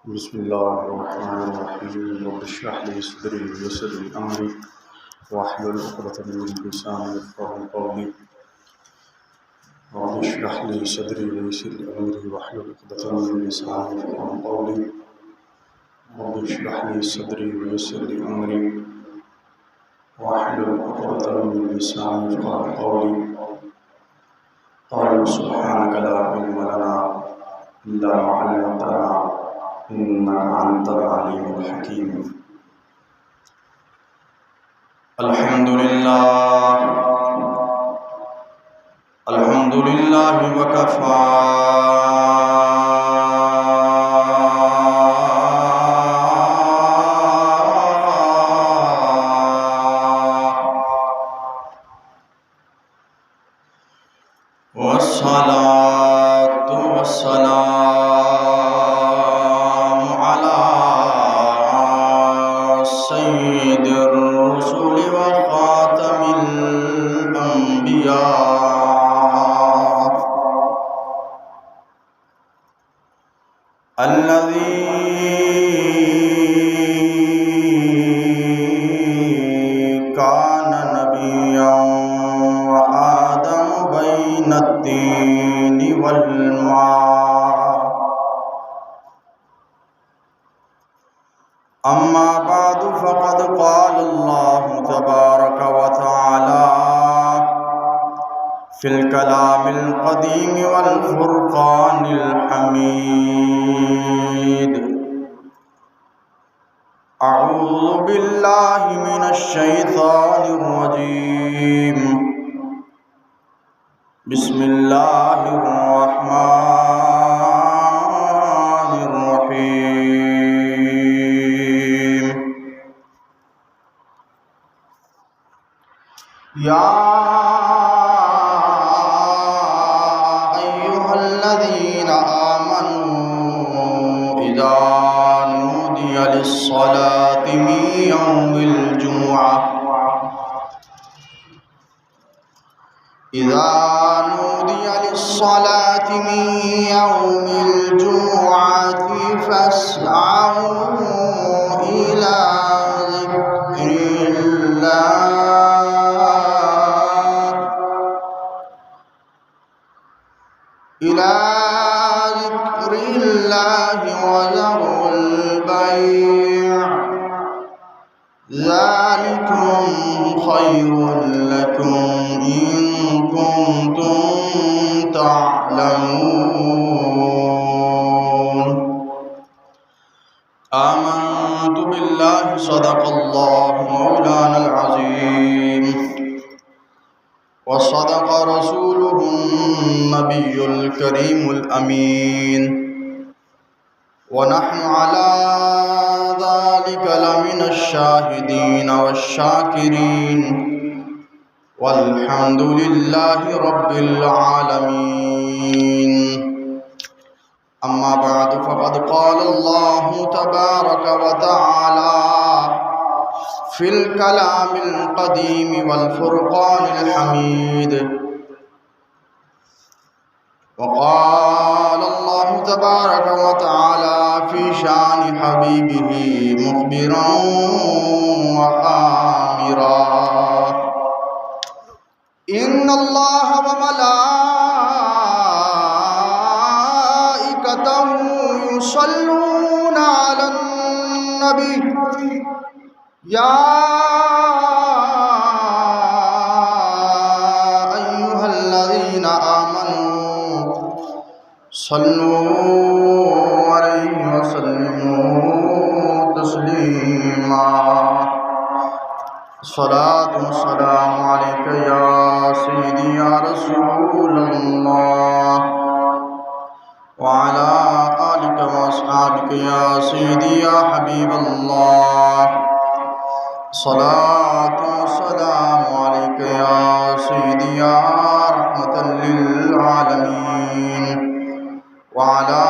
بسم الله الرحمن الرحيم رب اشرح لي صدري ويسر لي أمري واحلل عقدة من لساني يفقهوا قولي رب اشرح لي صدري ويسر لي أمري واحلل عقدة من لساني يفقهوا قولي رب اشرح لي صدري ويسر لي أمري واحلل عقدة من لساني يفقهوا قولي قالوا سبحانك لا علم لنا إلا ما علمتنا إنك أنت العليم الحكيم. الحمد لله وكفى والصلاة والسلام على سيد الرسل وخاتم الأنبياء الذي كان نبيا وآدم بين الدين والماء. أما بعد فقد قال الله تبارك وتعالى في الكلام القديم والفرقان الحميد: أعوذ بالله من الشيطان الرجيم. بسم الله الرحمن الرحيم. يا أيها الذين آمنوا إذا نودي للصلاة من يوم الجمعة من يوم الجمعة فاسعوا إلى ذكر الله وذروا البيع ذلكم خير لكم إن كنتم تعلمون. آمنت بالله صدق الله مولانا العظيم وصدق رسوله النبي الكريم الأمين ونحن على ذلك لمن الشاهدين والشاكرين والحمد لله رب العالمين. أما بعد فقد قال الله تبارك وتعالى في الكلام القديم والفرقان الحميد: وقال الله تبارك وتعالى في شان حبيبه مخبرا وآمرا: إن الله وملائكته يصلون على النبي يا أيها الذين آمنوا صلوا عليه وسلموا تسليما. الصلاة والسلام عليك يا سيدي يا رسول الله وعلى آلك وأصحابك يا سيدي يا حبيب الله. صلاة والسلام عليك يا سيدي يا رحمة للعالمين وعلى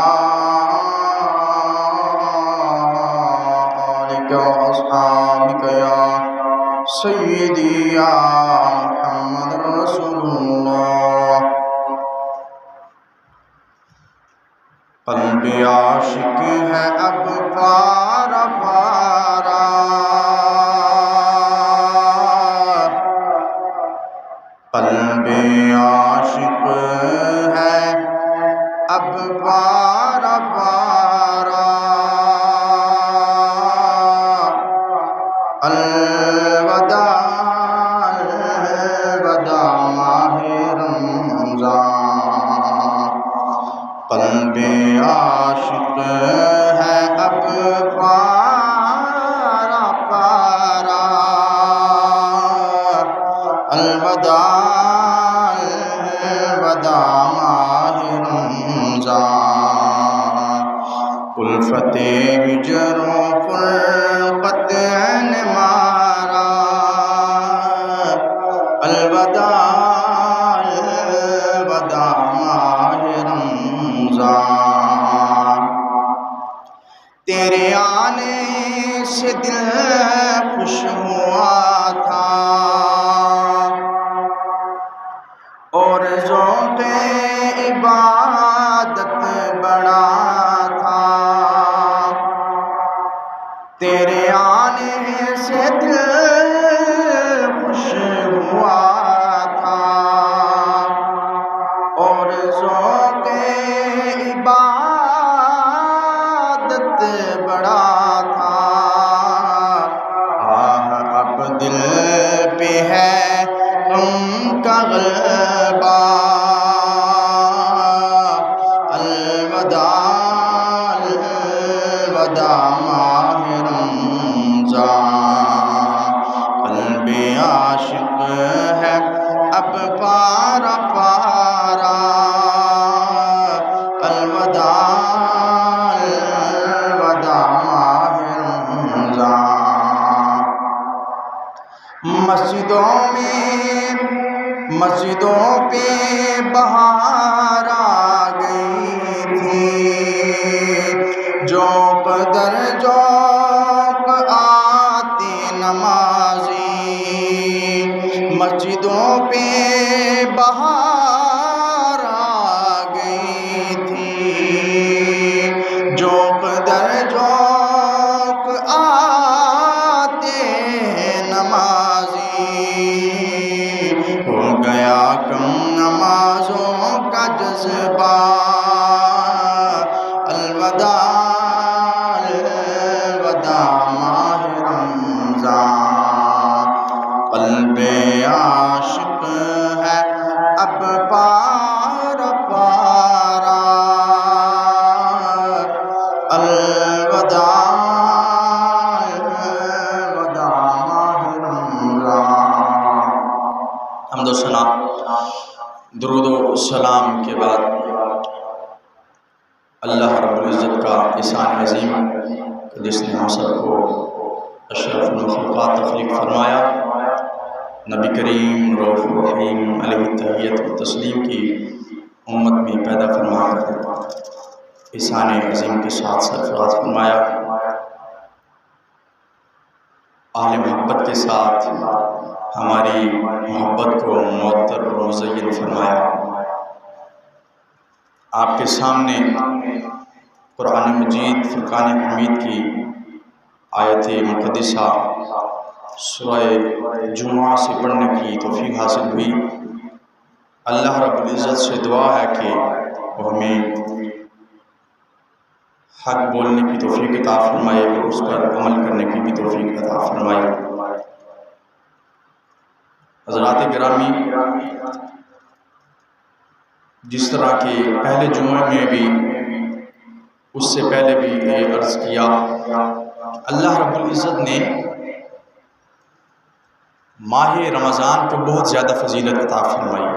آلك وأصحابك يا سيدي يا محمد رسول الله. قلب عاشق ہے اب عاشق ہے اب پارا پارا، الوداع الوداع ماہ رمضان، الفت ہجر و فرقت نے مارا، الوداع الوداع ماہ رمضان، تیرے آنے سے دل خوش ہوا تھا اور ذوق عبادت بڑا تھا، تیرے آنے سے دل خوش ہوا تھا اور ذوق عبادت بڑا تھا، اب دل پہ ہے غم کا غلبہ، الوداع الوداع ماہ رمضان، قلب عاشق ہے اب پارا پارا، الوداع الوداع ماہ رمضان، مسجدوں پہ بہار آ گئی تھی، جوق در جوق آتے نمازی، مسجدوں پہ بہار آ گئی تھی، جوق در جوق آتے نمازی، ہو گیا کم نمازوں کا جذبہ، الوداع الوداع ماہ رمضان، قلب عاشق ہے اب پارا پارا، الوداع الوداع ماہ رمضان۔ حمد و ثنا درود و سلام کے بعد اللہ رب العزت کا احسان عظیم جس نے ہم سب کو اشرف المخلوقات تخلیق فرمایا، نبی کریم رؤوف الرحیم علیہ التحیت و تسلیم کی امت میں پیدا فرما کر احسان عظیم کے ساتھ سرفراز فرمایا، اہل محبت کے ساتھ ہماری محبت کو معطر اور مزین فرمایا۔ آپ کے سامنے قرآن مجید فرقان حمید کی آیت مقدسہ سورہ جمعہ سے پڑھنے کی توفیق حاصل ہوئی۔ اللہ رب العزت سے دعا ہے کہ وہ ہمیں حق بولنے کی توفیق عطا فرمائے اور اس پر عمل کرنے کی بھی توفیق عطا فرمائے۔ حضرات گرامی، جس طرح کہ پہلے جمعے میں بھی اس سے پہلے بھی یہ عرض کیا، اللہ رب العزت نے ماہ رمضان کو بہت زیادہ فضیلت عطا فرمائی۔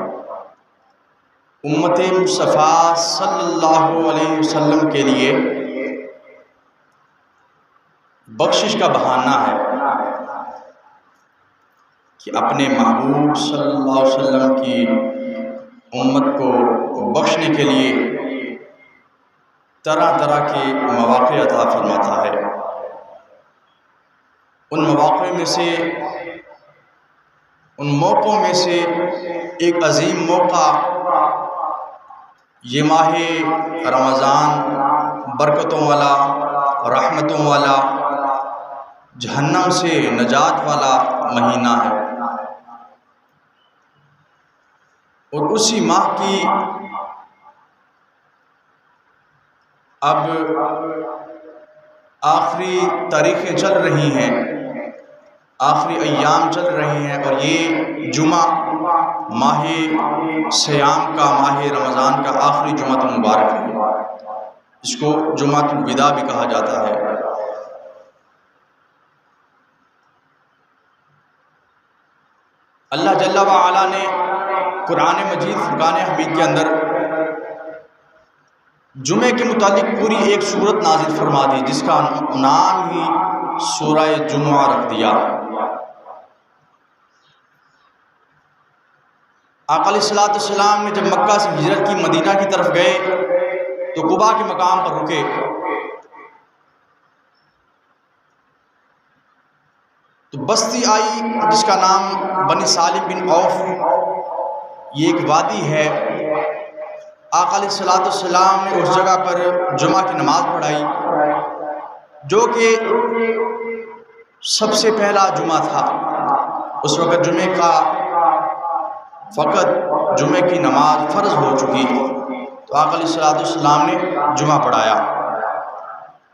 امت مصطفیٰ صلی اللہ علیہ وسلم کے لیے بخشش کا بہانہ ہے کہ اپنے محبوب صلی اللہ علیہ وسلم کی امت کو بخشنے کے لیے طرح طرح کے مواقع عطا فرماتا ہے۔ ان مواقع میں سے، ان موقعوں میں سے ایک عظیم موقع یہ ماہ رمضان برکتوں والا، رحمتوں والا، جہنم سے نجات والا مہینہ ہے، اور اسی ماہ کی اب آخری تاریخیں چل رہی ہیں، آخری ایام چل رہے ہیں، اور یہ جمعہ ماہ سیام کا، ماہ رمضان کا آخری جمعہ مبارک ہے۔ اس کو جمعۃ الوداع بھی کہا جاتا ہے۔ اللہ جل وعلا نے قرآن مجید فرقان حمید کے اندر جمعے کے متعلق پوری ایک سورت نازل فرما دی، جس کا نام ہی سورہ جمعہ رکھ دیا۔ آقا علیہ الصلوۃ والسلام نے جب مکہ سے ہجرت کی مدینہ کی طرف گئے تو قباء کے مقام پر رکے۔ تو بستی آئی جس کا نام بنی سالم بن عوف، یہ ایک وادی ہے۔ آقا علیہ الصلوۃ والسلام نے اس جگہ پر جمعہ کی نماز پڑھائی، جو کہ سب سے پہلا جمعہ تھا۔ اس وقت جمعے کا فقط جمعے کی نماز فرض ہو چکی، تو آقا علیہ الصلوۃ والسلام نے جمعہ پڑھایا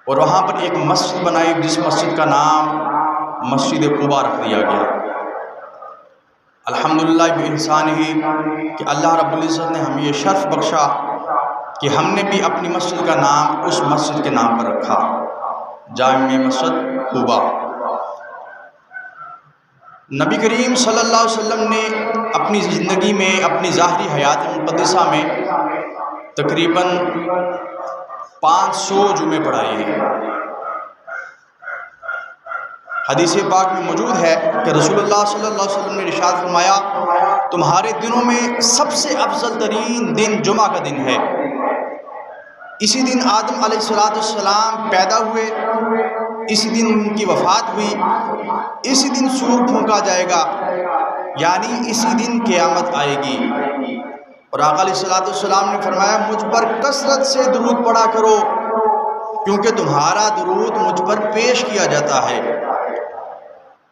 اور وہاں پر ایک مسجد بنائی، جس مسجد کا نام مسجد قباء رکھ دیا گیا۔ الحمدللہ بإحسان ہی کہ اللہ رب العزت نے ہمیں یہ شرف بخشا کہ ہم نے بھی اپنی مسجد کا نام اس مسجد کے نام پر رکھا، جامع مسجد قباء۔ نبی کریم صلی اللہ علیہ وسلم نے اپنی زندگی میں، اپنی ظاہری حیات مقدسہ میں تقریباً 500 جمعے پڑھائے ہیں۔ حدیث پاک میں موجود ہے کہ رسول اللہ صلی اللہ علیہ وسلم نے ارشاد فرمایا، تمہارے دنوں میں سب سے افضل ترین دن جمعہ کا دن ہے۔ اسی دن آدم علیہ السلام پیدا ہوئے، اسی دن ان کی وفات ہوئی، اسی دن سور پھونکا جائے گا، یعنی اسی دن قیامت آئے گی۔ اور آقا علیہ السلام نے فرمایا، مجھ پر کثرت سے درود پڑھا کرو کیونکہ تمہارا درود مجھ پر پیش کیا جاتا ہے۔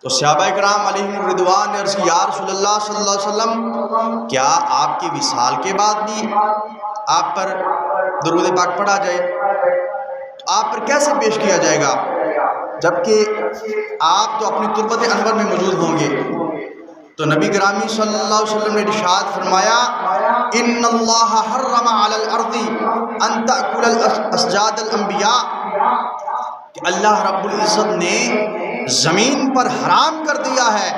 تو صحابہ کرام علیہم الرضوان نے عرض کی، یا رسول اللہ صلی اللہ علیہ وسلم، کیا آپ کے وصال کے بعد بھی آپ پر درود پاک پڑھا جائے؟ تو آپ پر کیسے پیش کیا جائے گا جبکہ آپ تو اپنی تربت انور میں موجود ہوں گے؟ تو نبی گرامی صلی اللہ علیہ وسلم نے ارشاد فرمایا، ان اللہ حرم علی الارض ان تأکل الاسجاد الانبیاء، کہ اللہ رب العزت نے زمین پر حرام کر دیا ہے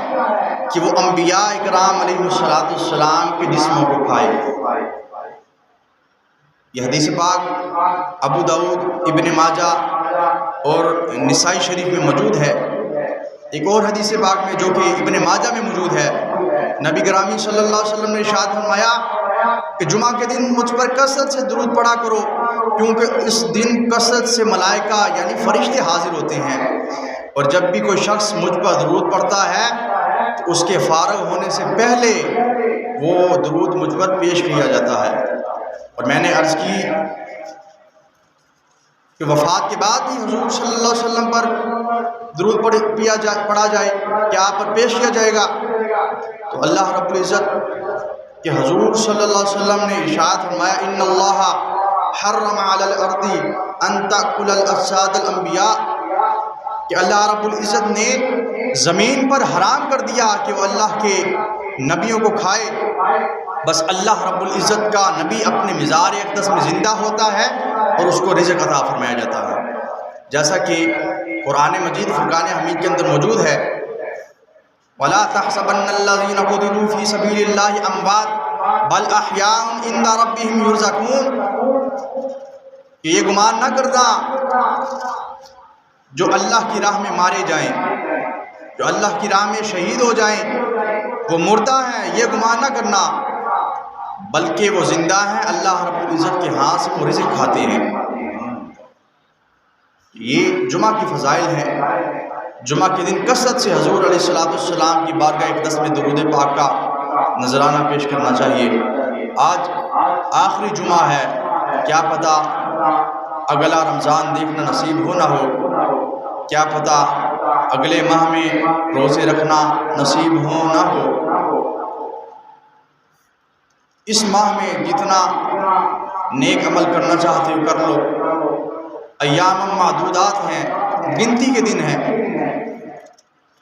کہ وہ انبیاء اکرام علیہ السلام کے جسموں کو کھائے۔ یہ حدیث پاک ابو داؤد، ابن ماجہ اور نسائی شریف میں موجود ہے۔ ایک اور حدیث پاک میں جو کہ ابن ماجہ میں موجود ہے، نبی گرامی صلی اللہ علیہ وسلم نے ارشاد فرمایا کہ جمعہ کے دن مجھ پر کثرت سے درود پڑھا کرو کیونکہ اس دن کثرت سے ملائکہ یعنی فرشتے حاضر ہوتے ہیں، اور جب بھی کوئی شخص مجھ پر درود پڑھتا ہے تو اس کے فارغ ہونے سے پہلے وہ درود مجھ پر پیش کیا جاتا ہے۔ اور میں نے عرض کی کہ وفات کے بعد بھی حضور صلی اللہ علیہ وسلم پر درود پڑھا جائے، کیا آپ پر پیش کیا جائے گا؟ تو اللہ رب العزت کہ حضور صلی اللہ علیہ وسلم نے ارشاد فرمایا، ان اللہ حرم علی الارض ان تأکل الاجساد الانبیاء، کہ اللہ رب العزت نے زمین پر حرام کر دیا کہ وہ اللہ کے نبیوں کو کھائے۔ بس اللہ رب العزت کا نبی اپنے مزار اقدس میں زندہ ہوتا ہے اور اس کو رزق عطا فرمایا جاتا ہے، جیسا کہ قرآن مجید فرقان حمید کے اندر موجود ہے، وَلَا تَحْسَبَنَّ الَّذِينَ قُتِلُوا فِي سَبِيلِ اللَّهِ أَمْوَاتٌ بَلْ أَحْيَاءٌ عِندَ رَبِّهِمْ يُرْزَقُونَ، کہ یہ گمان نہ کرنا جو اللہ کی راہ میں مارے جائیں، جو اللہ کی راہ میں شہید ہو جائیں، وہ مردہ ہیں، یہ گمان نہ کرنا، بلکہ وہ زندہ ہیں، اللہ رب العزت کے ہاں سے وہ رزق کھاتے ہیں۔ یہ جمعہ کی فضائل ہیں۔ جمعہ کے دن کثرت سے حضور علیہ السلام کی بارگاہ اقدس میں درود پاک کا نذرانہ پیش کرنا چاہیے۔ آج آخری جمعہ ہے، کیا پتہ اگلا رمضان دیکھنا نصیب ہو نہ ہو، کیا پتہ اگلے ماہ میں روزے رکھنا نصیب ہو نہ ہو۔ اس ماہ میں جتنا نیک عمل کرنا چاہتے ہو کر لو، ایام معدودات ہیں، گنتی کے دن ہیں۔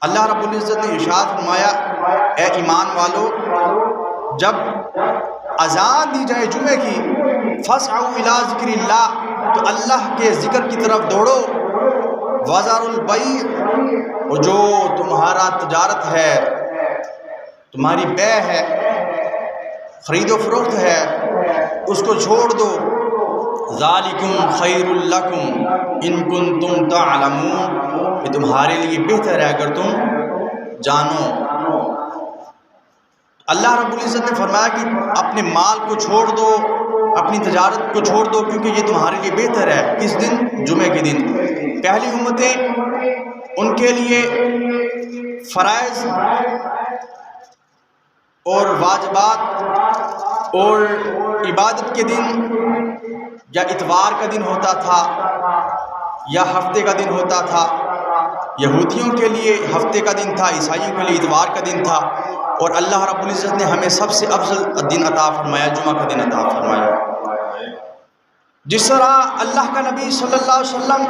اللہ رب العزت نے ارشاد فرمایا، اے ایمان والو، جب اذان دی جائے جمعے کی، فَاسْعَوْا إِلَىٰ ذِكْرِ اللَّهِ، تو اللہ کے ذکر کی طرف دوڑو. وذروا البیع، اور جو تمہارا تجارت ہے، تمہاری بیع ہے، خرید و فروخت ہے، اس کو چھوڑ دو. ذالکم خیر لکم ان کنتم تعلمون، یہ تمہارے لیے بہتر ہے اگر تم جانو. اللہ رب العزت نے فرمایا کہ اپنے مال کو چھوڑ دو، اپنی تجارت کو چھوڑ دو، کیونکہ یہ تمہارے لیے بہتر ہے. کس دن؟ جمعے کے دن. پہلی امتیں ان کے لیے فرائض اور واجبات اور عبادت کے دن یا اتوار کا دن ہوتا تھا یا ہفتے کا دن ہوتا تھا. یہودیوں کے لیے ہفتے کا دن تھا، عیسائیوں کے لیے اتوار کا دن تھا، اور اللہ رب العزت نے ہمیں سب سے افضل دن عطا فرمایا، جمعہ کا دن عطا فرمایا. جس طرح اللہ کا نبی صلی اللہ علیہ وسلم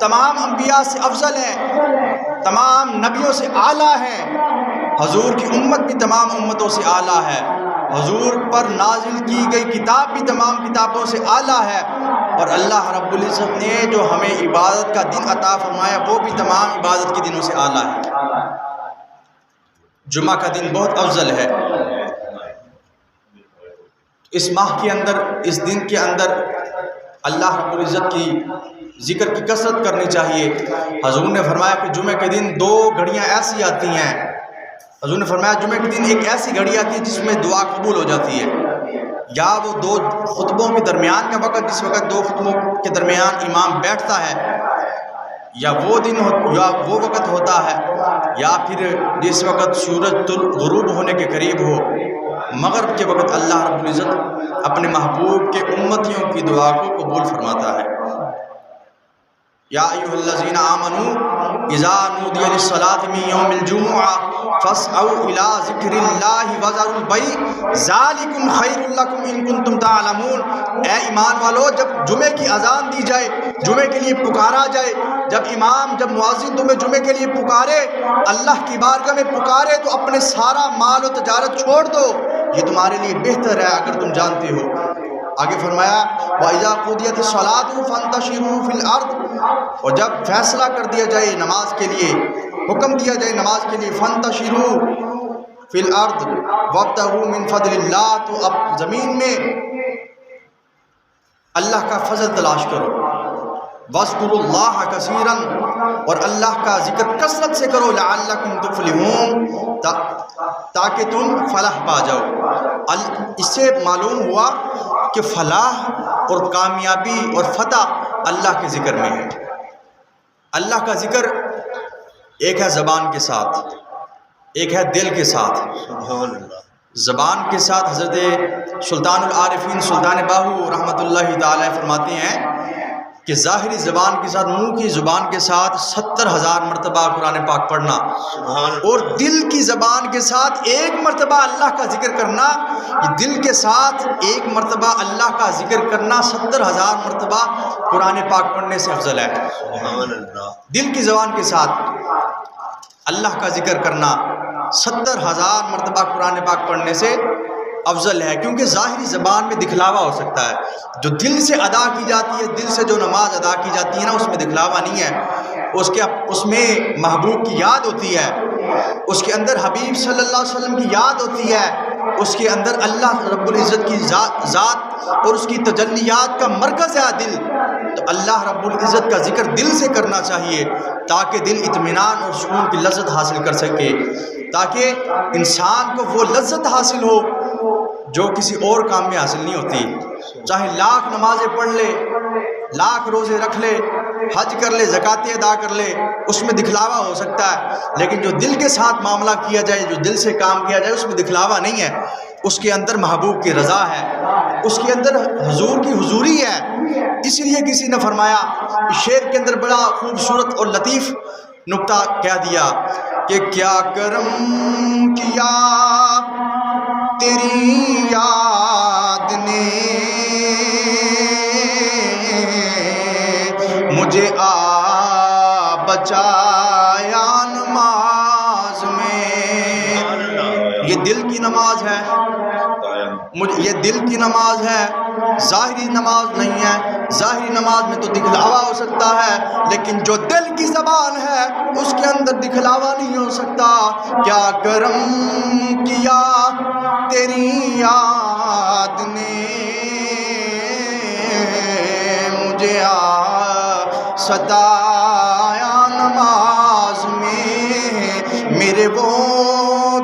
تمام انبیاء سے افضل ہیں، تمام نبیوں سے اعلیٰ ہیں، حضور کی امت بھی تمام امتوں سے اعلیٰ ہے. حضور پر نازل کی گئی کتاب بھی تمام کتابوں سے اعلیٰ ہے، اور اللہ رب العزت نے جو ہمیں عبادت کا دن عطا فرمایا وہ بھی تمام عبادت کے دنوں سے اعلیٰ ہے. جمعہ کا دن بہت افضل ہے. اس ماہ کے اندر، اس دن کے اندر اللہ رب العزت کی ذکر کی کثرت کرنی چاہیے. حضور نے فرمایا کہ جمعہ کے دن 2 گھڑیاں ایسی آتی ہیں. حضور نے فرمایا جمعہ کے دن ایک ایسی گھڑی آتی ہے جس میں دعا قبول ہو جاتی ہے. یا وہ 2 خطبوں کے درمیان کا وقت، جس وقت 2 خطبوں کے درمیان امام بیٹھتا ہے، یا وہ دن یا وہ وقت ہوتا ہے، یا پھر جس وقت سورج غروب ہونے کے قریب ہو، مغرب کے وقت اللہ رب العزت اپنے محبوب کے امتیوں کی دعا کو قبول فرماتا ہے. یا ایھا الذین آمنوا اذا نودی للصلاۃ من یوم الجمعہ فاسعوا الی ذکر اللہ وذروا البیع ذالکم خیر لکم ان کنتم تعلمون. اے ایمان والو، جب جمعے کی اذان دی جائے، جمعے کے لیے پکارا جائے، جب مؤذن تمہیں جمعے کے لیے پکارے، اللہ کی بارگاہ میں پکارے، تو اپنے سارا مال و تجارت چھوڑ دو، یہ تمہارے لیے بہتر ہے اگر تم جانتے ہو. آگے فرمایا وَإِذَا قُضِيَتِ الصَّلَاةُ فَانتَشِرُوا فِي الْأَرْضِ، اور جب فیصلہ کر دیا جائے نماز کے لیے، حکم دیا جائے نماز کے لیے، فَانتَشِرُوا فِي الْأَرْضِ وَابْتَغُوا مِن فَضْلِ اللَّهِ، تو اب زمین میں اللہ کا فضل تلاش کرو. وَاذْكُرُوا اللَّهَ كَثِيرًا، اور اللہ کا ذکر کثرت سے کرو، لَعَلَّكُمْ تُفْلِحُونَ، تاکہ تم فلاح پا جاؤ. اس سے معلوم ہوا کہ فلاح اور کامیابی اور فتح اللہ کے ذکر میں ہے. اللہ کا ذکر ایک ہے زبان کے ساتھ، ایک ہے دل کے ساتھ. سبحان اللہ. زبان کے ساتھ حضرت سلطان العارفین سلطان باہو رحمۃ اللہ تعالی فرماتے ہیں کہ ظاہری زبان کے ساتھ، منہ کی زبان کے ساتھ 70,000 مرتبہ قرآن پاک پڑھنا، اور دل کی زبان کے ساتھ 1 مرتبہ اللہ کا ذکر کرنا، یہ دل کے ساتھ 1 مرتبہ اللہ کا ذکر کرنا 70,000 مرتبہ قرآن پاک پڑھنے سے افضل ہے. دل کی زبان کے ساتھ اللہ کا ذکر کرنا 70,000 مرتبہ قرآن پاک پڑھنے سے افضل ہے، کیونکہ ظاہری زبان میں دکھلاوا ہو سکتا ہے. جو دل سے ادا کی جاتی ہے، دل سے جو نماز ادا کی جاتی ہے نا، اس میں دکھلاوا نہیں ہے. اس میں محبوب کی یاد ہوتی ہے، اس کے اندر حبیب صلی اللہ علیہ وسلم کی یاد ہوتی ہے، اس کے اندر اللہ رب العزت کی ذات اور اس کی تجلیات کا مرکز ہے دل. تو اللہ رب العزت کا ذکر دل سے کرنا چاہیے تاکہ دل اطمینان اور سکون کی لذت حاصل کر سکے، تاکہ انسان کو وہ لذت حاصل ہو جو کسی اور کام میں حاصل نہیں ہوتی. چاہے لاکھ نمازیں پڑھ لے، لاکھ روزے رکھ لے، حج کر لے، زکاتیں ادا کر لے، اس میں دکھلاوا ہو سکتا ہے، لیکن جو دل کے ساتھ معاملہ کیا جائے، جو دل سے کام کیا جائے، اس میں دکھلاوا نہیں ہے. اس کے اندر محبوب کی رضا ہے، اس کے اندر حضور کی حضوری ہے. اس لیے کسی نے فرمایا، اس شعر کے اندر بڑا خوبصورت اور لطیف نکتہ کہہ دیا کہ کیا کرم کیا تیری یاد نے مجھے بچایا نماز میں. یہ دل کی نماز ہے، یہ دل کی نماز ہے، ظاہری نماز نہیں ہے. ظاہری نماز میں تو دکھلاوا ہو سکتا ہے، لیکن جو دل کی زبان ہے اس کے اندر دکھلاوا نہیں ہو سکتا. کیا کرم کیا تیری یاد نے مجھے ستایا نماز میں، میرے وہ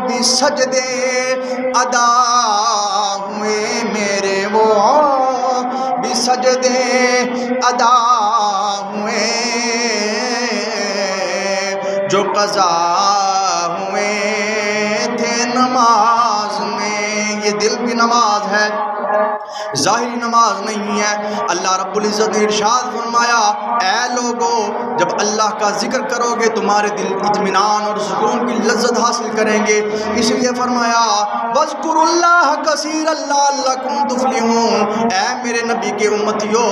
بھی سجدے ادا ہوئے، میرے وہ بھی سجدے ادا ہوئے، جو قضا ہوئے تھے نماز میں. یہ دل کی نماز ہے، ظاہری نماز نہیں ہے. اللہ رب العزت نے ارشاد فرمایا اے لوگو جب اللہ کا ذکر کرو گے تمہارے دل اطمینان اور سکون کی لذت حاصل کریں گے. اس لیے فرمایا وَاذْكُرُوا اللَّهَ كَثِيرًا لَعَلَّكُمْ تُفْلِحُونَ. اے میرے نبی کے امتیو،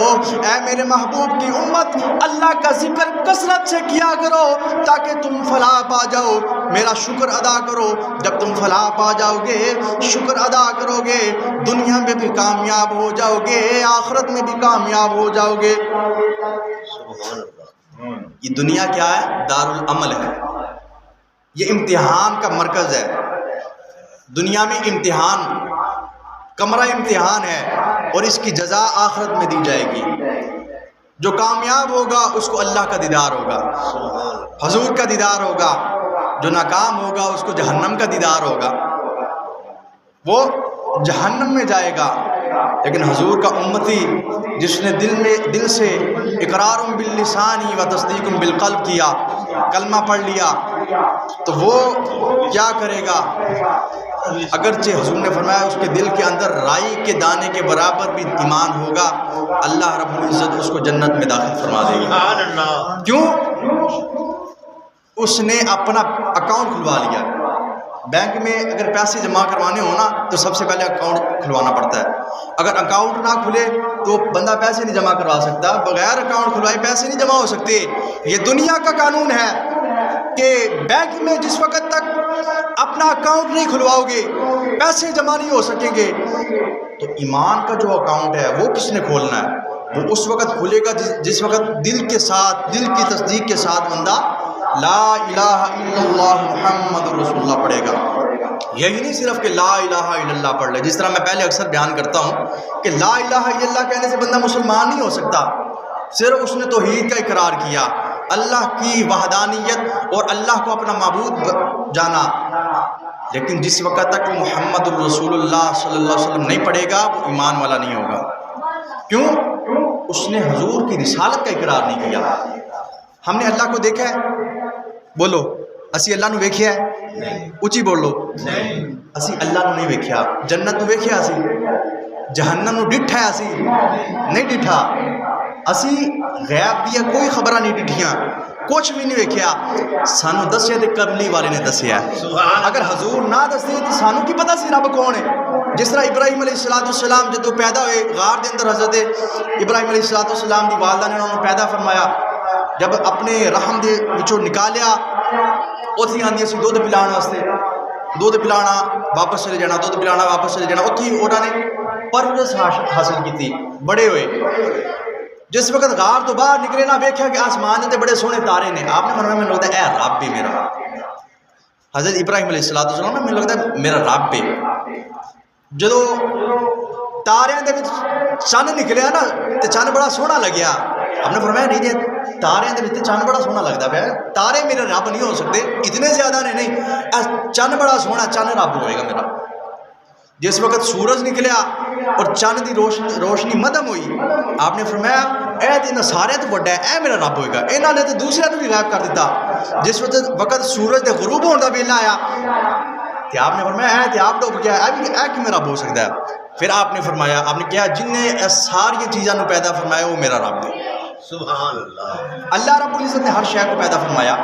اے میرے محبوب کی امت، اللہ کا ذکر کثرت سے کیا کرو تاکہ تم فلاح پا جاؤ. میرا شکر ادا کرو، جب تم فلاح پا جاؤ گے، شکر ادا کرو گے، دنیا میں بھی کامیاب ہو جاؤ گے، آخرت میں بھی کامیاب ہو جاؤ گے. یہ دنیا کیا ہے؟ دار العمل ہے، یہ امتحان کا مرکز ہے. دنیا میں امتحان، کمرہ امتحان ہے، اور اس کی جزا آخرت میں دی جائے گی. جو کامیاب ہوگا اس کو اللہ کا دیدار ہوگا، حضور کا دیدار ہوگا. جو ناکام ہوگا اس کو جہنم کا دیدار ہوگا، وہ جہنم میں جائے گا. لیکن حضور کا امتی جس نے دل سے اقرار باللسان و تصدیق بالقلب کیا، کلمہ پڑھ لیا، تو وہ کیا کرے گا؟ اگرچہ حضور نے فرمایا اس کے دل کے اندر رائی کے دانے کے برابر بھی ایمان ہوگا، اللہ رب العزت اس کو جنت میں داخل فرما دے گا. کیوں؟ اس نے اپنا اکاؤنٹ کھلوا لیا. بینک میں اگر پیسے جمع کروانے ہو نا تو سب سے پہلے اکاؤنٹ کھلوانا پڑتا ہے. اگر اکاؤنٹ نہ کھلے تو بندہ پیسے نہیں جمع کروا سکتا. بغیر اکاؤنٹ کھلوائے پیسے نہیں جمع ہو سکتے. یہ دنیا کا قانون ہے کہ بینک میں جس وقت تک اپنا اکاؤنٹ نہیں کھلواؤ گے پیسے جمع نہیں ہو سکیں گے. تو ایمان کا جو اکاؤنٹ ہے وہ کس نے کھولنا ہے؟ وہ اس وقت کھلے گا جس وقت دل کے ساتھ، دل کی تصدیق کے ساتھ بندہ لا الہ الا اللہ محمد رسول اللہ پڑھے گا. یہی نہیں صرف کہ لا الہ الا اللہ پڑھ لے، جس طرح میں پہلے اکثر بیان کرتا ہوں کہ لا الہ الا اللہ کہنے سے بندہ مسلمان نہیں ہو سکتا. صرف اس نے توحید کا اقرار کیا، اللہ کی وحدانیت اور اللہ کو اپنا معبود جانا. لیکن جس وقت تک وہ محمد الرسول اللہ صلی اللہ علیہ وسلم نہیں پڑھے گا وہ ایمان والا نہیں ہوگا. کیوں؟ اس نے حضور کی رسالت کا اقرار نہیں کیا. ہم نے اللہ کو دیکھا ہے؟ بولو اسی اللہ نو ویکھیا ہے؟ اچھی بولو اسی اللہ نو نہیں ویکھیا. جنت نو ویکھیا اسی؟ جہنم نو ڈٹھا ہے اسی؟ نہیں ڈٹھا. اسی غیب دیا کوئی خبراں نہیں ڈٹھیاں، کچھ بھی نہیں ویکھیا. سانو دسیا تے کملی والے نے دسیا. اگر حضور نہ دستے تو سانو کی پتہ سی رب کون ہے؟ جس طرح ابراہیم علیہ السلام جدو پیدا ہوئے غار دے اندر، حضرت ابراہیم علیہ السلام دی والدہ نے انہوں نے پیدا فرمایا. جب اپنے رحم دے وچوں نکالیا اتھی آندی سی دودھ پلان واسطے، دودھ پلانا واپس چلے جانا، دودھ پلانا واپس چلے جانا. اتھی انہوں نے پرورش حاصل کی، بڑے ہوئے. جس وقت غار تو باہر نکلے نہ ویکھیا کہ آسمان تے بڑے سونے تارے نے. آپ نے فرمایا مجھے لگتا ہے اے رب بھی میرا. حضرت ابراہیم علیہ السلام نے مجھے لگتا ہے میرا رب بھی. جدو تاریاں دے وچ چند نکلیا نا تے چند بڑا سونا لگیا. آپ نے فرمایا نہیں جی تاریاں دے وچ چند بڑا سونا لگتا پیا، تارے میرے رب نہیں ہو سکتے، اتنے زیادہ نے نہیں، چند بڑا سونا، چند رب ہوئے گا میرا. جس وقت سورج نکلیا اور چند دی روشنی مدھم ہوئی، آپ نے فرمایا اے تو سارے تو بڑا ہے، اے میرا رب ہوئے گا. انہوں نے تو دوسرے تو بھی غائب کر دیتا. جس وقت سورج دے غروب ہونے کا ویلا آیا تو آپ نے فرمایا اے تو آپ ڈوب گیا، اے کہ میرا رب ہو سکتا ہے. پھر آپ نے فرمایا، آپ نے کہا جن نے ساری چیزوں کو پیدا فرمایا وہ میرا رب ہے. سبحان اللہ. اللہ رب العزت نے ہر شے کو پیدا فرمایا،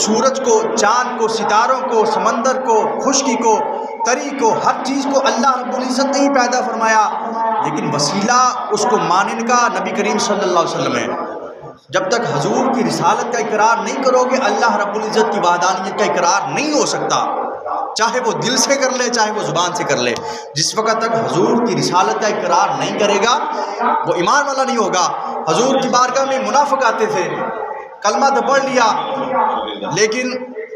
سورج کو، چاند کو، ستاروں کو، سمندر کو، خشکی کو، تری کو، ہر چیز کو اللہ رب العزت نے ہی پیدا فرمایا. لیکن وسیلہ اس کو ماننے کا نبی کریم صلی اللہ علیہ وسلم ہے. جب تک حضور کی رسالت کا اقرار نہیں کرو گے اللہ رب العزت کی وحدانیت کا اقرار نہیں ہو سکتا. چاہے وہ دل سے کر لے چاہے وہ زبان سے کر لے. جس وقت تک حضور کی رسالت کا اقرار نہیں کرے گا وہ ایمان والا نہیں ہوگا. حضور کی بارگاہ میں منافق آتے تھے, کلمہ تو پڑھ لیا لیکن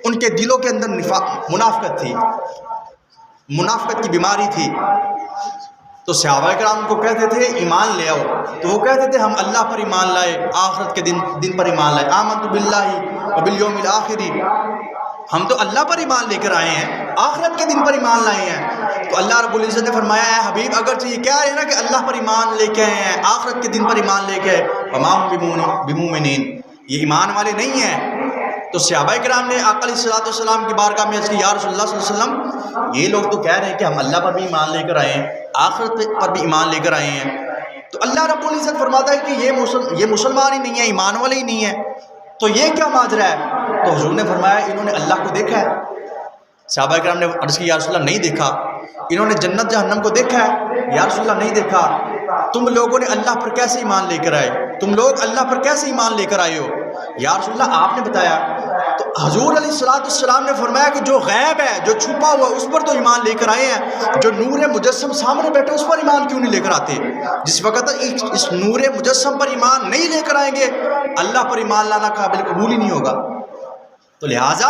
ان کے دلوں کے اندر منافقت تھی, منافقت کی بیماری تھی. تو صحابہ کرام کو کہتے تھے ایمان لے آؤ, تو وہ کہتے تھے ہم اللہ پر ایمان لائے, آخرت کے دن پر ایمان لائے. آمنت باللہ وبالیوم الآخر, ہم تو اللہ پر ایمان لے کر آئے ہیں, آخرت کے دن پر ایمان لائے ہیں. تو اللہ رب العزت نے فرمایا ہے حبیب اگرچہ یہ کیا ہے نا کہ اللہ پر ایمان لے کے آئے ہیں, آخرت کے دن پر ایمان لے کے, وما ہم بمومنین, یہ ایمان والے نہیں ہیں. تو صحابہ کرام نے آقا علیہ السلام کی بارگاہ میں عرض کی یا رسول اللہ صلی اللہ علیہ وسلم یہ لوگ تو کہہ رہے ہیں کہ ہم اللہ پر بھی ایمان لے کر آئے ہیں, آخرت پر بھی ایمان لے کر آئے ہیں. تو اللہ رب العزت فرماتا ہے کہ یہ مسلمان ہی نہیں ہے, ایمان والے ہی نہیں ہیں, تو یہ کیا ماجرا ہے؟ تو حضور نے فرمایا انہوں نے اللہ کو دیکھا ہے. صحابہ کرام نے عرض کی یا رسول اللہ نہیں دیکھا. انہوں نے جنت جہنم کو دیکھا ہے؟ یا رسول اللہ نہیں دیکھا. تم لوگوں نے اللہ پر کیسے ایمان لے کر آئے, تم لوگ اللہ پر کیسے ایمان لے کر آئے ہو؟ یا رسول اللہ آپ نے بتایا. تو حضور علیہ السلام نے فرمایا کہ جو غیب ہے, جو چھپا ہوا اس پر تو ایمان لے کر آئے ہیں, جو نور مجسم سامنے بیٹھے اس پر ایمان کیوں نہیں لے کر آتے؟ جس وقت اس نور مجسم پر ایمان نہیں لے کر آئیں گے اللہ پر ایمان لانا قابل قبول ہی نہیں ہوگا. تو لہٰذا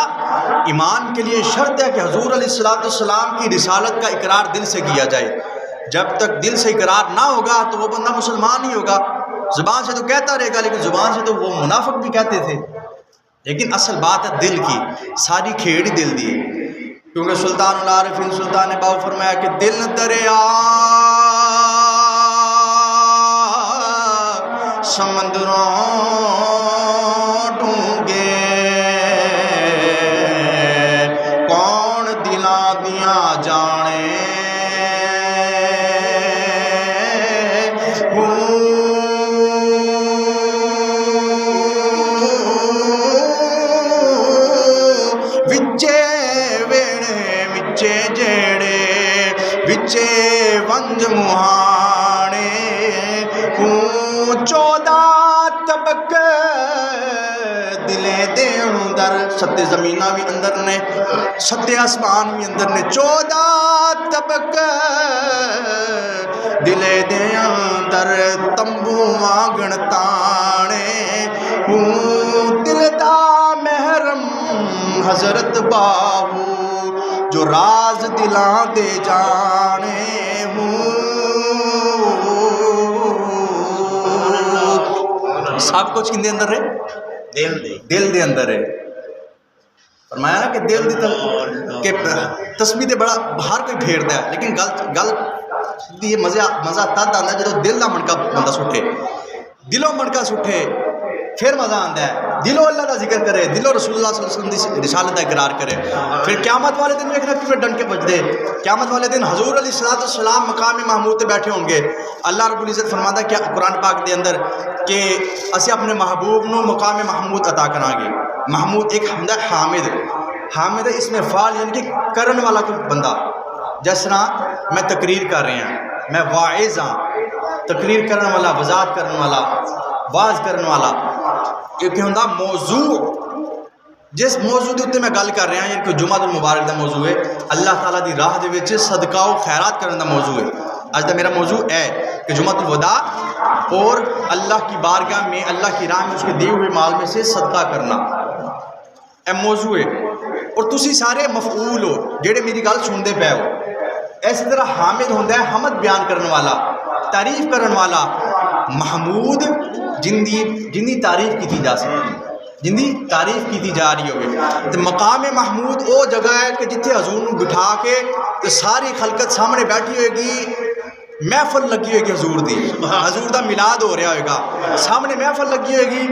ایمان کے لیے شرط ہے کہ حضور علیہ السلام کی رسالت کا اقرار دل سے کیا جائے. جب تک دل سے اقرار نہ ہوگا تو وہ بندہ مسلمان نہیں ہوگا. زبان سے تو کہتا رہے گا لیکن زبان سے تو وہ منافق بھی کہتے تھے. لیکن اصل بات ہے دل کی, ساری کھیڑ ہی دل دی. کیونکہ سلطان العارفین سلطان باؤ فرمایا کہ دل دریا سمندروں ڈونگے کون دلا دیا جانے ونج مہانے چودہ طبق دلے دے اندر, ستے زمینہ بھی اندر نے, ستے آسمان بھی اندر نے, 14 طبق دلے دے اندر تمبو مانگن تانے. دل دا محرم حضرت باہو جو راز دلاں دے جانے سب کچھ کن دے اندر ہے؟ دل دے اندر ہے. فرمایا نا کہ دل دی تسبیح تے بڑا باہر کوئی پھیردا ہے لیکن گل یہ مزہ تد آتا ہے جب دل دا منکا بندہ سٹھے, دلوں منکا سٹھے پھر مزہ آتا ہے. دلوں اللہ کا ذکر کرے, دلوں رسول اللہ صلی اللہ علیہ وسلم کی رسالت کا اقرار کرے. پھر قیامت والے دن ویکھنا کیوں ڈنڈ کے بج دے. قیامت والے دن حضور علیہ السلام مقام محمود تے بیٹھے ہوں گے. اللہ رب العزت فرماتا ہے کیا قرآن پاک دے اندر کہ اسی اپنے محبوب نو مقام محمود عطا کریں گے. محمود ایک ہوندا ہے حامد, حامد اس میں فعال یعنی کہ کرن والا کوئی بندہ. جس طرح میں تقریر کر رہا ہوں, میں واعظ ہاں, تقریر کرن والا, وضاحت کرن والا, واز کرن والا. ایک ہوندا موضوع, جس موضوع دے اتنے میں گل کر رہا ہوں یعنی کہ جمعہ المبارک دا موضوع ہے, اللہ تعالیٰ دی راہ دے وچ صدقہ و خیرات کرن دا موضوع ہے. آج دا میرا موضوع ہے کہ جمعہ الوداع اور اللہ کی بارگاہ میں, اللہ کی راہ میں اس کے دیے ہوئے مال میں سے صدقہ کرنا, اے موضوع ہے. اور تسی سارے مفعول ہو جڑے میری گل سنتے پے ہو. اسی طرح حامد ہوندا ہے حمد بیان کرن والا, تعریف کرن والا. محمود جن تعریف کی جا سکتی, جن تعریف کی جا رہی ہوگی. تو مقام محمود وہ جگہ ہے کہ جتنے حضور نو بٹھا کے تو ساری خلقت سامنے بیٹھی ہوئے گی, محفل لگی ہوئے گی حضور دی, حضور دا میلاد ہو رہا ہوئے گا, سامنے محفل لگی ہوئے گی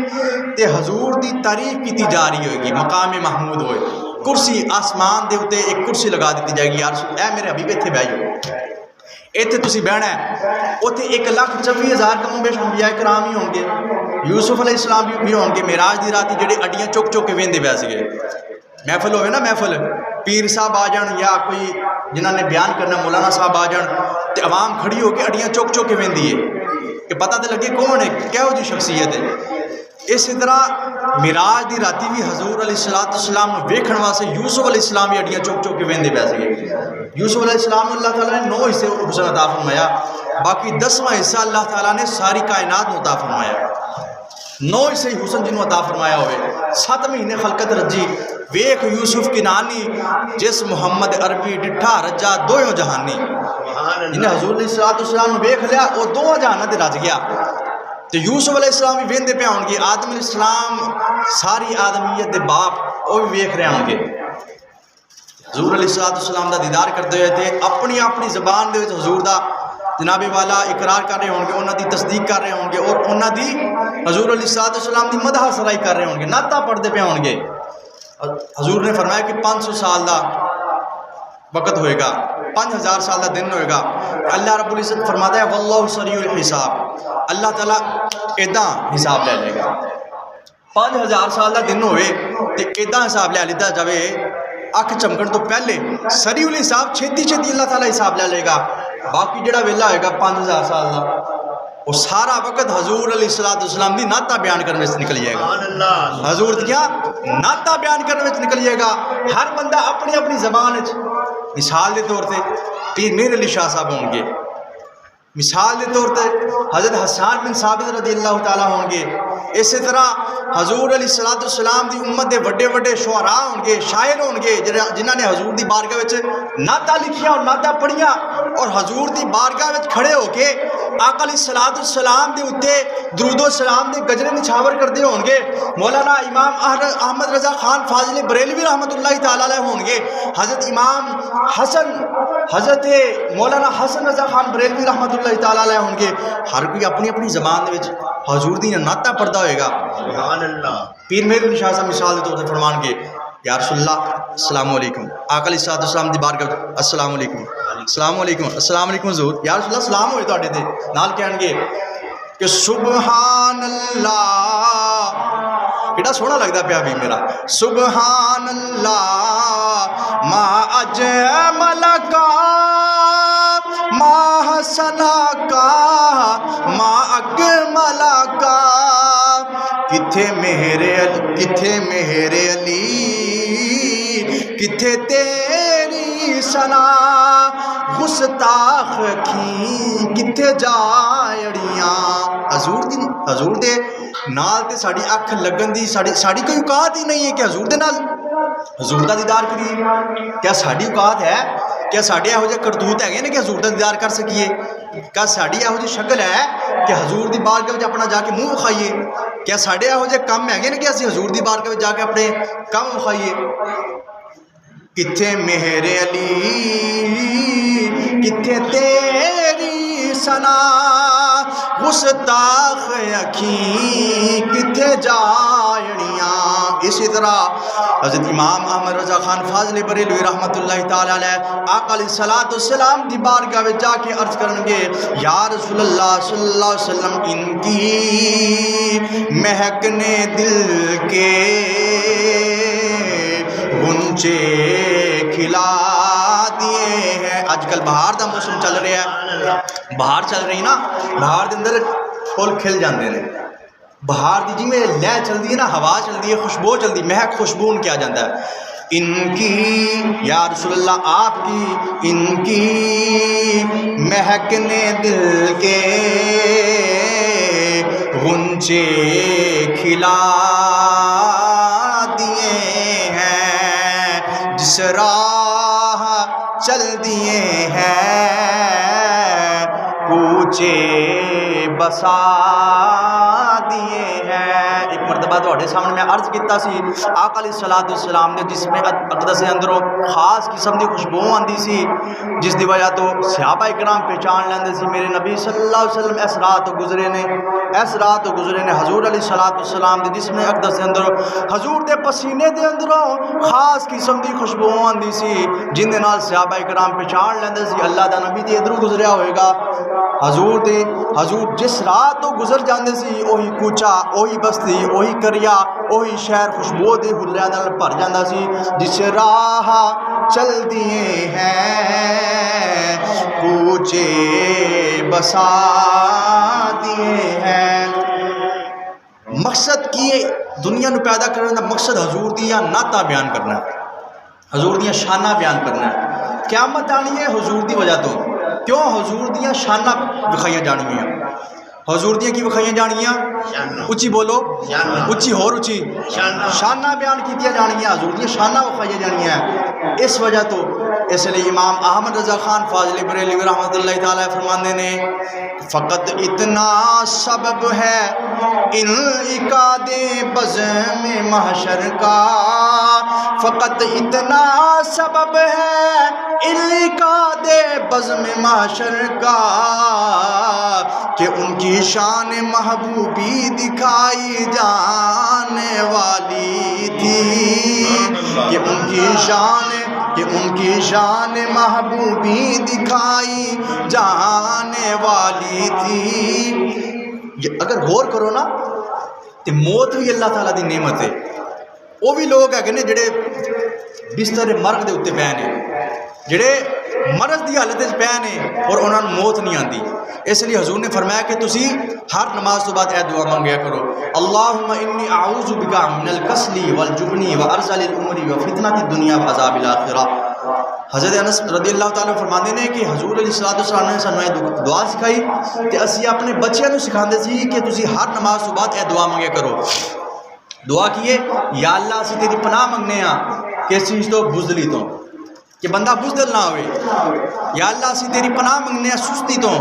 تے حضور دی تعریف کی جا رہی ہوئے گی. مقام محمود ہوئے, کرسی آسمان دے اوتے ایک کرسی لگا دیتی جائے گی, یار اے میرے حبیب اتنے بہ جاؤ, اتنے تسی بہنا ہے. اتنے 1,24,000 کم بیش انبیاء کرام ہی ہوں گے, یوسف علیہ السلام بھی ہوں گے معراج دی راتی جڑے اڈیاں چک چک کے ویندے پے سگے. محفل ہوئے نا, محفل پیر صاحب آ جان یا کوئی جنہوں نے بیان کرنا مولانا صاحب آ جان تے عوام کھڑی ہو کے اڈیاں چک چک کے ویندی ہے کہ پتہ تے لگے کون ہے, کہو جی شخصیت ہے. اسی طرح معراج دی راتی بھی حضور علیہ السلام ویکھن واسطے یوسف علیہ السلام بھی اڈیاں چک چک کے ویندے پے سکے. یوسف علیہ السلام اللہ تعالیٰ نے 9 حصے حسن عطا فرمایا، باقی 10واں حصہ اللہ تعالیٰ نے ساری کائنات کو عطا فرمایا. 9 حصے حسن جنہوں عطا فرمایا ہوئے. 7 مہینے خلقت رجی ویکھ یوسف کنانی جس محمد عربی ڈٹھا رجا دویوں جہانی. جنہیں حضور علیہ السلام ویکھ لیا وہ دونوں جہانوں تے رج گیا. تو یوسف علیہ السلام بھی ویندے پہ ہون گے، آدم علیہ السلام ساری آدمیت دے باپ وہ بھی ویکھ رہے ہوں گے. حضور علیہ السلام دا دیدار کرتے ہوئے تھے، اپنی اپنی زبان دے وچ حضور دا جناب والا اقرار کر رہے ہوں گے، انہاں دی تصدیق کر رہے ہوں گے، اور انہاں دی حضور علیہ السلام دی مدح سرائی کر رہے ہوں گے، نعتاں پڑھتے پہ ہوں گے. حضور نے فرمایا کہ 500 سال دا وقت ہوئے گا، 5000 سال دا دن ہوئے گا. اللہ رب العزت فرماتا ہے واللہ سریع الحساب، اللہ تعالیٰ ایداں حساب لے لے گا. 5000 سال دا دن ہوئے تو ایداں حساب لے لیتا جاوے اکھ چمکن تو پہلے. سریع الحساب چھتی چھتی اللہ تعالیٰ حساب لے لے گا. باقی جڑا ویلا ہوئے گا 5000 سال دا وہ سارا وقت حضور علیہ السلام دی نعتاں بیان کرنے سے نکل جائے گا. حضور دی کیا نعتاں بیان کرنے سے نکل جائے گا. ہر بندہ اپنی اپنی زبان. مثال دے طور پہ پیر میر علی شاہ صاحب ہوں گے، مثال دے طور پہ حضرت حسان بن ثابت رضی اللہ تعالیٰ ہوں گے. اسی طرح حضور علیہ السلام دی امت دے وڈے وڈے شعراء ہوں گے، شاعر ہوں گے جنہاں نے حضور دی بارگاہ وچ نعتاں لکھیاں اور نعتاں پڑھیاں اور حضور دی بارگاہ وچ کھڑے ہو کے آقا علیہ السلام دے اتے درود و سلام دے گجرے نچھاور کرتے ہوں گے. مولانا امام احمد رضا خان فاضل بریلوی رحمۃ اللہ تعالیٰ علیہ ہوں گے. حضرت امام حضرت مولانا حسن رضا خان بریلوی رحمۃ اللہ تعالیٰ علیہ ہوں گے. ہر کوئی اپنی اپنی زبان دے وچ حضور دی نعتاں پڑھدا ہوئے گا. سبحان اللہ. پیر مہر علی شاہ صاحب مثال دے طور تے فرمان گے یا رسول اللہ السلام علیکم. آقا علیہ السلام دی بارگاہ السلام علیکم، السلام علیکم، السلام علیکم حضور. یا رسول اللہ سلام ہوئے تواڈے تے. نال کہن گے کہ سبحان اللہ. کیڑا سوہنا لگدا پیا بھی میرا. سبحان اللہ ما اجمل کا ما حسن کا ما اکمل کا. کتھے میرے علی کتھے تیری سنا گستاخ کھی کتھے جاڑیاں. حضور دے نال تے ساڑی اکھ لگن دی ساڑی کوئی اوقات ہی نہیں ہے کہ حضور دے نال حضور دا دیدار کریے. کیا ساڑی اوقات ہے؟ کیا ساڑے یہو جے کرتوت ہے کہ حضور دا دیدار کر سکیے؟ کیا ساڑی یہو جی شکل ہے کہ حضور دی بارگاہ وچ اپنا جا کے منہ وکھائیے؟ کیا ساڑے یہو جے کم ہے کہ اسی حضور دی بارگاہ وچ جا کے اپنے کم وکھائیے؟ کتھے مہر علی کتھے تیری سنا گستاخ اکھیں کتھے جاڑیاں. اسی طرح حضرت امام احمد رضا خان فاضل بریلوی رحمۃ اللہ تعالیٰ علیہ آقا علیہ السلام دی بارگاہ میں جا کے عرض کریں گے یا رسول اللہ صلی اللہ علیہ وسلم ان کی مہکنے دل کے غنچے کھلا دیے ہیں. آج کل بہار دا موسم چل رہا ہے، بہار چل رہی نا، بہار دے اندر پھول کھل جاندے نے. بہار دی جی میں لہ چلتی ہے نا، ہوا چلتی ہے، خوشبو چلتی، مہک خوشبو ان کیا جاتا ہے. ان کی یا رسول اللہ آپ کی ان کی مہکنے دل کے غنچے کھلا دیے ہیں، جس راہ چل دیے ہیں کوچے بسا دیے ہیں. ایک مرتبہ تواڈے سامنے میں عرض کیتا سی آقا علیہ السلام نے جس میں اقدس اندروں خاص قسم دی خوشبو آندی سی جس دی وجہ تو صحابہ اکرام پہچان لیندے سی میرے نبی صلی اللہ علیہ وسلم اس رات گزرے نے حضور علیہ السلام دے جس میں اقدس اندروں حضور دے پسینے دے اندروں خاص قسم دی خوشبو آندی سی جن دے نال صحابہ اکرام پہچان لیندے سی اللہ دا نبی تے ادھروں گزریا ہوئے گا. حضور جس رات تو گزر جاندے سی اوہی کوچا اوہی بستی اوہی کریا اوہی شہر خوشبو دے حلیاں نال بھر جاندا سی. جس راہ چل دیے ہیں کوچے بسا دیے ہیں. مقصد کی دنیا نو پیدا کرنے دا مقصد حضور دیاں نعتاں بیان کرنا ہے، حضور دیاں شاناں بیان کرنا ہے. قیامت آنی ہے حضور دی وجہ تو. کیوں؟ حضور دیاں شاناں وکھائیاں جانیاں. حضور دیاں کی وکھائیاں جانیاں؟ اچھی بولو، اچھی ہور اچھی. شاناں بیان کیتیاں جانیاں، حضور دیاں شاناں وکھائیاں جانیاں. اس وجہ تو اس لیے امام احمد رضا خان فاضل بریلوی رحمۃ اللہ تعالی فرماندے نے فقط اتنا سبب ہے انعقاد بزم محشر کا، فقط اتنا سبب ہے انعقاد بزم محشر کا کہ ان کی شان محبوبی دکھائی جانے والی تھی، کہ ان کی شان محبوبی دکھائی جانے والی تھی. اگر غور کرو نا تو موت بھی اللہ تعالیٰ دی نعمت ہے. وہ بھی لوگ ہے کہ جڑے بستر مرگ دے اتنے پے نے، جڑے مرض دی حالت پے نے اور انہوں نے موت نہیں آتی. اس لیے حضور نے فرمایا کہ تسی ہر نماز تو بعد اے دعا منگیا کرو، اللہم انی اعوذ بکا من الکسل والجبن وارذل العمر وفتنۃ الدنیا وعذاب الاخرہ. حضرت انس رضی اللہ تعالیٰ فرماندے نے کہ حضور علیہ الصلوۃ والسلام نے سانوں دعا سکھائی تے اسی اپنے بچیاں نوں سکھاندے سی کہ تسی ہر نماز تو بعد اے دعا منگیا کرو. دعا کیے، یا اللہ اسی تیری پناہ منگنے ہاں کس چیز تو؟ بزدلی تو، کہ بندہ بزدل نہ ہوئے. یا اللہ اسی تیری پناہ منگنے ہیں سستی تو.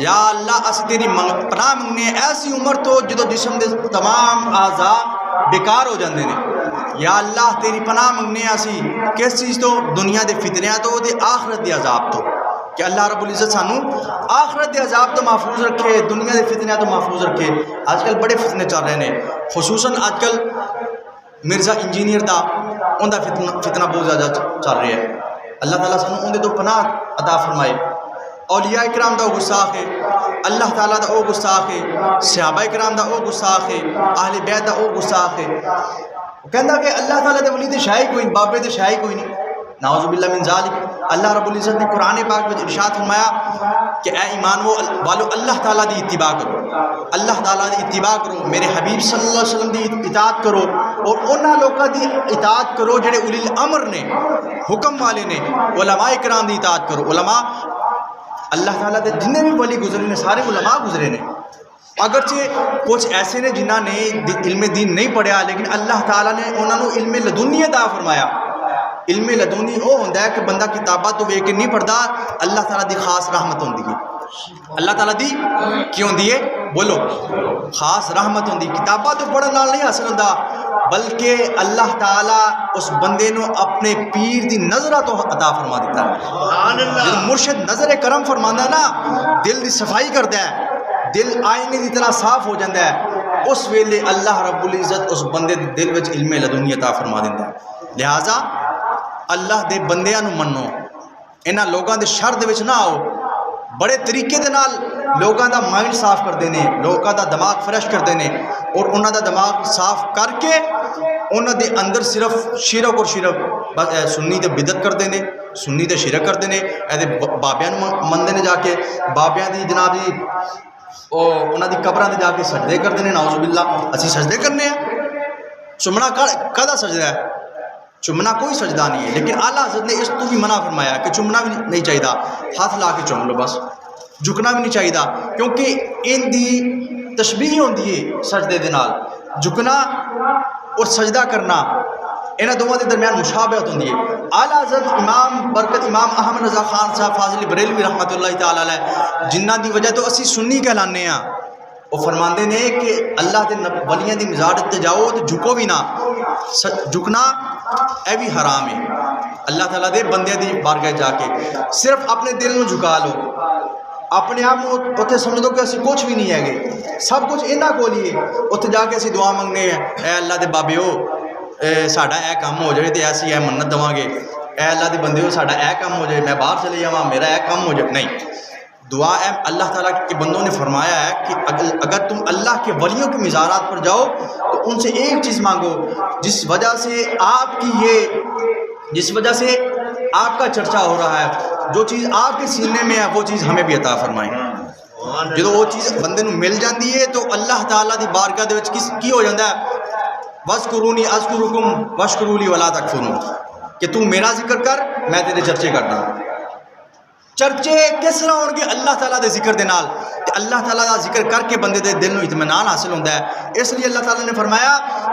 یا اللہ اسی تیری پناہ منگنے ہیں ایسی عمر تو جدو جسم دے تمام اعضاء بیکار ہو جاندے نے. یا اللہ تیری پناہ منگنے ہیں اسی کس چیز تو؟ دنیا دے فتنیاں تو تے آخرت دے عذاب تو، کہ اللہ رب العزت سانو آخرت دے عذاب تو محفوظ رکھے، دنیا دے فتنیاں تو محفوظ رکھے. آج کل بڑے فتنے چل رہے ہیں، خصوصاً آج کل مرزا انجینئر دا ان دا فتنہ بہت زیادہ چل رہا ہے. اللہ تعالیٰ سانو ان دے تو پناہ عطا فرمائے. اولیاء اکرام دا وہ گستاخ ہے، اللہ تعالیٰ دا وہ گستاخ ہے، صحابہ اکرام دا وہ گستاخ ہے، اہل بیت دا وہ گستاخ ہے. وہ کہندا کہ اللہ تعالیٰ دے ولی تے شاہی کوئی نہیں، بابے تے شاہی کوئی نہیں. نعوذ باللہ من ذالک. اللہ رب العزت نے قرآن پاک میں ارشاد فرمایا کہ اے ایمان والو اللہ تعالیٰ دی اتباع کرو، اللہ تعالیٰ دی اتباع کرو، میرے حبیب صلی اللہ علیہ وسلم دی اطاعت کرو، اور انہاں لوگوں دی اطاعت کرو جڑے اولی الامر نے، حکم والے نے. علماء کرام دی اطاعت کرو. علماء اللہ تعالیٰ دے جنہیں بھی ولی گزرے نے سارے علماء گزرے نے. اگرچہ کچھ ایسے نے جنہاں نے علم دین نہیں پڑھیا لیکن اللہ تعالیٰ نے انہوں نے علم لدنی عطا فرمایا. علم لدنی وہ ہوتا ہے کہ بندہ کتاباں تو ویکھ کے نہیں پڑھتا، اللہ تعالیٰ دی خاص رحمت ہوندی ہے. اللہ تعالیٰ دی کیوں ہوندی ہے؟ بولو، خاص رحمت ہوندی. کتاباں تو پڑھن نال نہیں حاصل ہوندا، بلکہ اللہ تعالیٰ اس بندے نو اپنے پیر دی نظرہ تو عطا فرما دیتا ہے. جب مرشد نظر کرم فرماندا ہے نا، دل دی صفائی کردا ہے، دل آئینے دی طرح صاف ہو جاتا ہے، اس ویلے اللہ رب العزت اس بندے دے دل وچ علم لدنی عطا فرما دیتا ہے. لہٰذا اللہ دے بندیاں نو منو، انہاں لوگاں دے شر دے وچ نہ آؤ. بڑے طریقے دے نال لوگاں دا مائنڈ صاف کرتے ہیں، لوگاں دا دماغ فریش کرتے ہیں، اور انہاں دا دماغ صاف کر کے انہاں دے اندر صرف شرک اور شرک، سنی تے بدعت کرتے ہیں، سنی تے شرک کرتے ہیں، ایسے بابیاں مندے نے جا کے بابیاں دی جناب جی انہاں دی قبراں تے جا کے سجدے کرتے ہیں. نعوذ باللہ اسی سجدے کرنے ہیں. چمنا کدا سجدہ ہے؟ چمنا کوئی سجدہ نہیں ہے. لیکن اعلیٰ حضرت نے اس تو بھی منع فرمایا کہ چمنا بھی نہیں چاہیے، ہاتھ لا کے چوم لو بس، جھکنا بھی نہیں چاہیے، کیونکہ ان دی تشبیہ ہوندی ہے سجدے دے نال. جھکنا اور سجدہ کرنا انہاں دونوں کے درمیان مشابہت ہوندی ہے. اعلیٰ حضرت امام برکت امام احمد رضا خان صاحب فاضل بریلوی رحمۃ اللہ تعالیٰ علیہ، جنہ دی وجہ تو اسی سنی کہلانے ہاں، وہ فرماندے نے کہ اللہ دے ولیاں دی مزارت تے جاؤ تو جھکو بھی نہ. جھکنا اے بھی حرام ہے. اللہ تعالیٰ دے بندے دی بارگاہ جا کے صرف اپنے دل نو جھکا لو، اپنے آپ اتنے سمجھ دو کہ اسی کچھ بھی نہیں ہے گے، سب کچھ انہاں کول ہی ہے. اتنے جا کے اسی دعا منگنے ہیں، اے اللہ دے بابے ہو ساڈا اے کام ہو جائے تو ایسی اے منت دواں گے، اے اللہ دے بندے ہو ساڈا اے کام ہو جائے، میں باہر چلے جاواں میرا اے کام ہو جائے. نہیں، دعا ہے اللہ تعالیٰ کے بندوں نے فرمایا ہے کہ اگر تم اللہ کے ولیوں کی مزارات پر جاؤ تو ان سے ایک چیز مانگو جس وجہ سے آپ کا چرچا ہو رہا ہے، جو چیز آپ کے سینے میں ہے وہ چیز ہمیں بھی عطا فرمائیں. ਜਦੋਂ ਉਹ ਚੀਜ਼ ਬੰਦੇ ਨੂੰ ਮਿਲ ਜਾਂਦੀ ਹੈ ਤਾਂ ਅੱਲਾਹ ਤਾਲਾ ਦੀ ਬਾਰਗਾਹ ਦੇ ਵਿੱਚ ਕੀ ਹੋ ਜਾਂਦਾ ਹੈ, ਵਜ਼ਕੁਰੂਨੀ ਅਜ਼ਕੁਰੁਕੁਮ ਵਸ਼ਕੁਰੂ ਲੀ ਵਲਾ ਤਕਫੁਰੂ, ਕਿ ਤੂੰ ਮੇਰਾ ਜ਼ਿਕਰ ਕਰ ਮੈਂ ਤੇਰੇ ਚਰਚੇ ਕਰਦਾ। ਚਰਚੇ ਕਿਸ ਤਰ੍ਹਾਂ ਹੋਣਗੇ? ਅੱਲਾਹ ਤਾਲਾ ਦੇ ਜ਼ਿਕਰ ਦੇ ਨਾਲ। ਤੇ ਅੱਲਾਹ ਤਾਲਾ ਦਾ ਜ਼ਿਕਰ ਕਰਕੇ ਬੰਦੇ ਦੇ ਦਿਲ ਨੂੰ ਇਤਮਾਨਾਨ ਹਾਸਿਲ ਹੁੰਦਾ ਹੈ। ਇਸ ਲਈ ਅੱਲਾਹ ਤਾਲਾ ਨੇ ਫਰਮਾਇਆ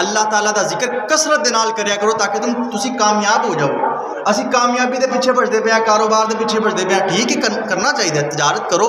ਅੱਲਾਹ ਤਾਲਾ ਦਾ ਜ਼ਿਕਰ ਕਸਰਤ ਦੇ ਨਾਲ ਕਰਿਆ ਕਰੋ ਤਾਂ ਕਿ ਤੁਸੀਂ ਕਾਮਯਾਬ ਹੋ ਜਾਓ। ਅਸੀਂ ਕਾਮਯਾਬੀ ਦੇ ਪਿੱਛੇ ਭੱਜਦੇ ਪਏ ਹਾਂ, ਕਾਰੋਬਾਰ ਦੇ ਪਿੱਛੇ ਭੱਜਦੇ ਪਏ ਹਾਂ, ਠੀਕ ਹੈ ਕਰਨਾ ਚਾਹੀਦਾ, ਤਜਾਰਤ ਕਰੋ।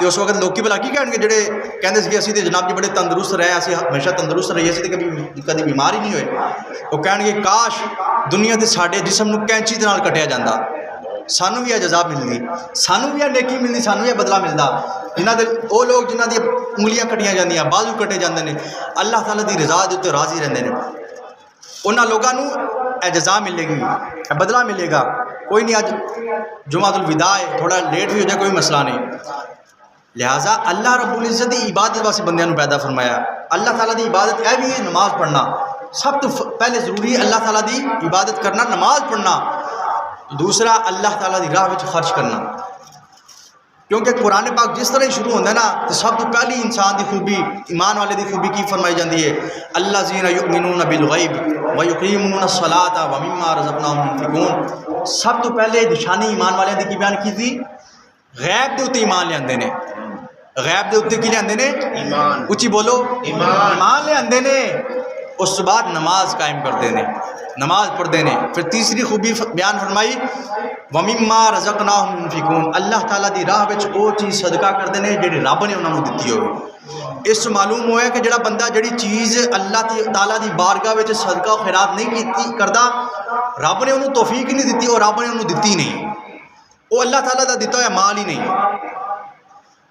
تو اس وقت لوگ بھلا کی کہن گے جڑے کہندے سی کہ اسی تے جناب جی بڑے تندرست رہے اسی ہمیشہ تندرست رہیے اسی تے کبھی بیمار ہی نہیں ہوئے. وہ کہن گے کاش دنیا تے ساڈے جسم نو کینچی دے نال کٹیا جاندا, سانو بھی یہ جزا ملدی, سانو بھی یہ نیکی ملدی, سانو بھی یہ بدلہ ملدا. جنہ دے وہ لوگ جنہ دی انگلیاں کٹیاں جاندیاں, بازو کٹے جاندے نے, اللہ تعالیٰ دی رضا دے اوتے راضی رہندے نے, انہاں لوگاں نو اے جزا ملے گی, اے بدلہ ملے گا. کوئی نہیں, اج جمعۃ الوداع ہے, تھوڑا لیٹ بھی ہو جائے کوئی مسئلہ نہیں. لہٰذا اللہ رب العزت دی عبادت واسطے بندیاں نو پیدا فرمایا. اللہ تعالیٰ دی عبادت اے بھی ہے نماز پڑھنا, سب تو پہلے ضروری ہے اللہ تعالیٰ دی عبادت کرنا, نماز پڑھنا. دوسرا اللہ تعالیٰ دی راہ وچ خرچ کرنا, کیونکہ قرآن پاک جس طرح ہی شروع ہوتا ہے نا تو سب تو پہلی انسان دی خوبی, ایمان والے دی خوبی کی فرمائی جاتی ہے, الذین یؤمنون بالغیب ویقیمون الصلاۃ ومما رزقناہم ينفقون. سب تو پہلے نشانی ایمان والے دی کی بیان کی تھی, غیب دے اوتے ایمان لے آندے نے. غیب دے اوتے کی لے آندے نے؟ ایمان. اچھی بولو, ایمان لے آندے نے. اس بعد نماز قائم کرتے ہیں, نماز پڑھتے ہیں. پھر تیسری خوبی بیان فرمائی, وَمِمَّا رَزَقْنَاهُمْ يُنْفِقُونَ. اللہ تعالیٰ دی راہ وچ وہ چیز صدقہ کرتے ہیں جہی رب نے انہوں نے دیتی ہوگی. اس سے معلوم ہوا ہے کہ جڑا بندہ جڑی چیز اللہ تعالیٰ دی بارگاہ وچ صدقہ و خیرات نہیں کرتا, رب نے انہوں توفیق نہیں دیتی اور رب نے انہوں دیتی نہیں. وہ اللہ تعالیٰ دا دیتا ہوا مال ہی نہیں,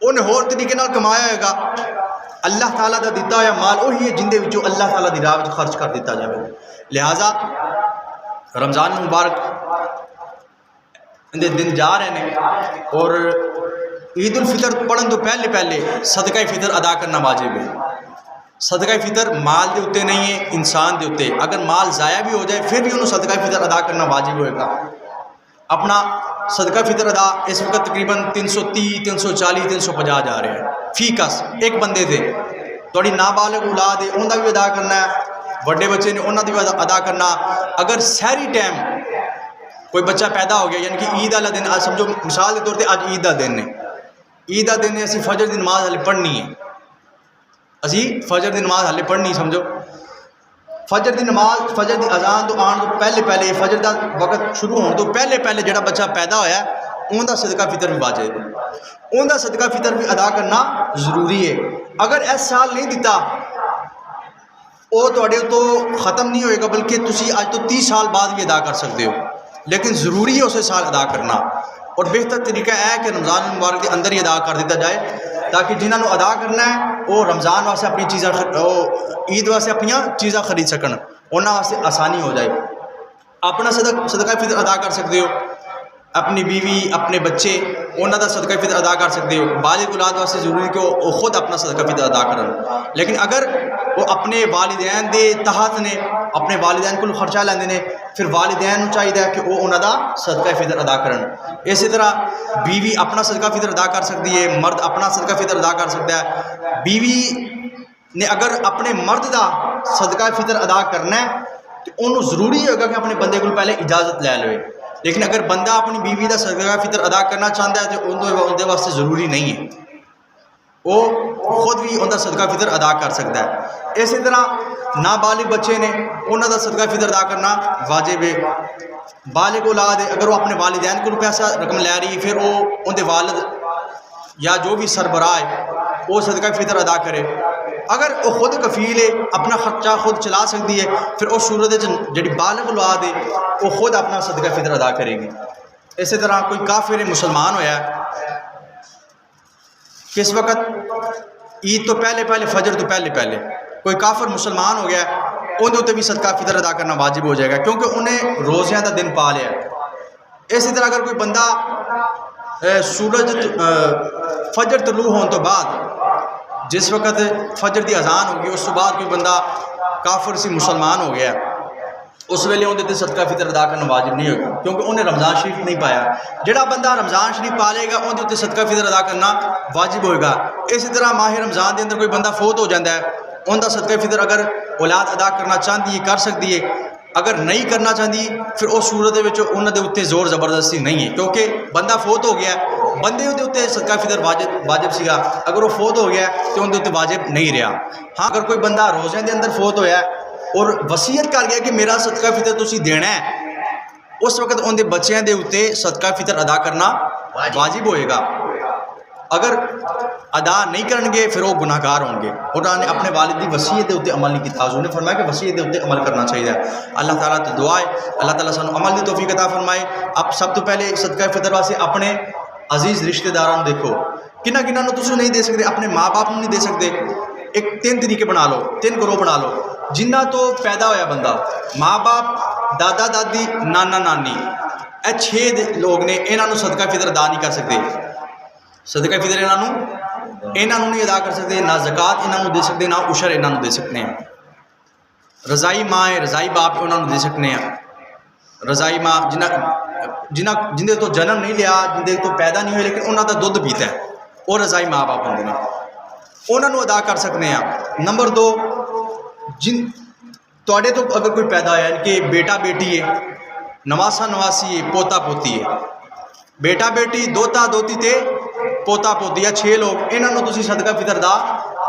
انہیں ہور طریقے نال کمایا ہوئے گا. اللہ تعالیٰ دا دیتا ہوا مال وہی ہے جن دے وچوں اللہ تعالیٰ دی راہ وچ خرچ کر دیتا جائے. لہٰذا رمضان مبارک دن جا رہے ہیں اور عید الفطر پڑھن تو پہلے صدقہ فطر ادا کرنا واجب ہے. صدقہ فطر مال دے اوتے نہیں ہے, انسان دے اوتے. اگر مال ضائع بھی ہو جائے پھر بھی انہوں صدقہ فطر ادا کرنا واجب ہوئے گا. اپنا صدقہ فطر ادا اس وقت تقریباً 330 340 350 جا رہے ہیں فی کس ایک بندے دے. تھوڑی نابالغ اولاد ہے انہوں بھی ادا کرنا ہے, بڑے بچے نے انہوں بھی ادا کرنا. اگر سحری ٹائم کوئی بچہ پیدا ہو گیا یعنی کہ عید والا دن, سمجھو مثال کے طور پہ اج عید کا دن ہے, عید کا دن ہے, اسی فجر دی نماز ہلے پڑھنی ہے, اسی فجر دی نماز ہلے پڑھنی. سمجھو فجر دی نماز, فجر دی اذان تو آن تو پہلے فجر دا وقت شروع ہونے تو پہلے جڑا بچہ پیدا ہویا ہے ان دا صدقہ فطر بھی واجب ہے, ان دا صدقہ فطر بھی ادا کرنا ضروری ہے. اگر اس سال نہیں دیتا وہ تھوڑے تو ختم نہیں ہوئے گا, بلکہ تسی آج تو 30 سال بعد بھی ادا کر سکتے ہو, لیکن ضروری ہے اسے سال ادا کرنا. اور بہتر طریقہ ہے کہ رمضان مبارک کے اندر ہی ادا کر دیتا جائے تاکہ جنہوں نے ادا کرنا ہے وہ رمضان واسطے اپنی چیزاں, عید واسطے اپنی چیزاں خرید سکن, انہوں واسطے آسانی ہو جائے. اپنا صدقہ فطر ادا کر سکتے ہو, اپنی بیوی اپنے بچے انہوں کا صدقہ فطر ادا کر سکتے ہو. بالغ اولاد واسطے ضروری ہے کہ وہ خود اپنا صدقہ فطر ادا کرن, لیکن اگر وہ اپنے والدین دے تحت نے, اپنے والدین کو خرچہ لیندے نے, پھر والدین چاہیے کہ وہ انہوں کا صدقہ فطر ادا کرن. اسی طرح بیوی اپنا صدقہ فطر ادا کر سکتی ہے, مرد اپنا صدقہ فطر ادا کر سکتا ہے. بیوی نے اگر اپنے مرد کا صدقہ فطر ادا کرنا ہے تو انہوں ضروری ہوگا کہ اپنے بندے کو پہلے اجازت لے لوے. لیکن اگر بندہ اپنی بیوی کا صدقہ فطر ادا کرنا چاہتا ہے تو اندر واسطے ضروری نہیں ہے, وہ خود بھی ان کا صدقہ فطر ادا کر سکتا ہے. اسی طرح نابالغ بچے نے انہوں کا صدقہ فطر ادا کرنا واجب ہے. بالغ اولاد ہے اگر وہ اپنے والدین کو پیسہ رقم لے رہی پھر وہ ان کے والد یا جو بھی سربراہ ہے وہ صدقہ فطر ادا کرے. اگر وہ خود کفیل ہے اپنا خرچہ خود چلا سکتی ہے پھر اس صورت جڑی بالغ اولاد ہے وہ خود اپنا صدقہ فطر ادا کرے گی. اسی طرح کوئی کافر مسلمان ہویا ہے, کس وقت عید تو پہلے فجر تو پہلے کوئی کافر مسلمان ہو گیا ہے, اندر بھی صدقہ فطر ادا کرنا واجب ہو جائے گا کیونکہ انہیں روزیاں کا دن پا لیا. اسی طرح اگر کوئی بندہ سورج فجر طلوع ہونے تو بعد جس وقت فجر دی اذان ہوگی اس بعد کوئی بندہ کافر سی مسلمان ہو گیا, اس ویلے اندر صدقہ فطر ادا کرنا واجب نہیں ہوگا کیونکہ انہیں رمضان شریف نہیں پایا. جڑا بندہ رمضان شریف پا لے گا اندر صدقہ فطر ادا کرنا واجب ہوئے گا. اسی طرح ماہ رمضان کے اندر کوئی بندہ فوت ہو جاتا ہے, ان کا صدقہ فطر اگر اولاد ادا کرنا چاہتی ہے کر سکتی ہے, اگر نہیں کرنا چاہتی پھر اس صورت انہوں کے اتنے زور زبردستی نہیں ہے کیونکہ بندہ فوت ہو گیا, بندے اتنے صدقہ فطر واجب سیگا, اگر وہ فوت ہو گیا تو اندر اتنے واجب نہیں رہا. ہاں اگر کوئی بندہ روزے کے اندر فوت ہویا ہے اور وصیت کر گیا کہ میرا صدقہ فطر تسی دینا ہے, اس وقت ان کے بچیاں دے اتنے صدقہ فطر ادا کرنا واجب ہوئے گا. اگر ادا نہیں کرن گے پھر وہ گناہ گار ہوں گے. انہوں نے اپنے والد کی وصیت کے اتنے عمل نہیں کیا. حضور نے فرمایا کہ وصیت کے اتنے عمل کرنا چاہیے. اللہ تعالیٰ تو دعا ہے اللہ تعالیٰ سانو عمل کی توفیق عطا فرمائے. اب سب تو پہلے صدقہ فطر واسطے اپنے عزیز رشتہ داراں دیکھو کنہ تسو نہیں دے سکتے, اپنے ماں باپ نہیں دے سکتے. ایک 3 طریقے بنا لو, 3 گروہ بنا لو. جنہ تو پیدا ہویا بندہ, ماں باپ, دادا دادی, نانا نانی, اے 6 لوگ نے, انہوں صدقہ فطر ادا نہیں کر سکتے. صدقہ فطر انہوں نہیں ادا کر سکتے, نہ زکوٰۃ انہوں دے سکتے, نہ عشر انہوں دے سکتے ہیں. رضائی ماں ہے, رضائی باپ انہوں دے سکتے ہیں. رضائی ماں جنہیں تو جنم نہیں لیا, جنہیں تو پیدا نہیں ہوئے لیکن انہوں کا دودھ پیتا ہے, وہ رضائی ماں باپ ہوتے ہیں, انہوں ادا کر سکتے ہیں. نمبر 2, تھوڑے تو اگر کوئی پیدا ہوا یعنی کہ بیٹا بیٹی ہے, نواسا نواسی ہے, پوتا پوتی ہے, بیٹا بیٹی, دوتا دوتی تے پوتا پوتی, یا 6 لوگ, انہوں تسی صدقہ فطر ادا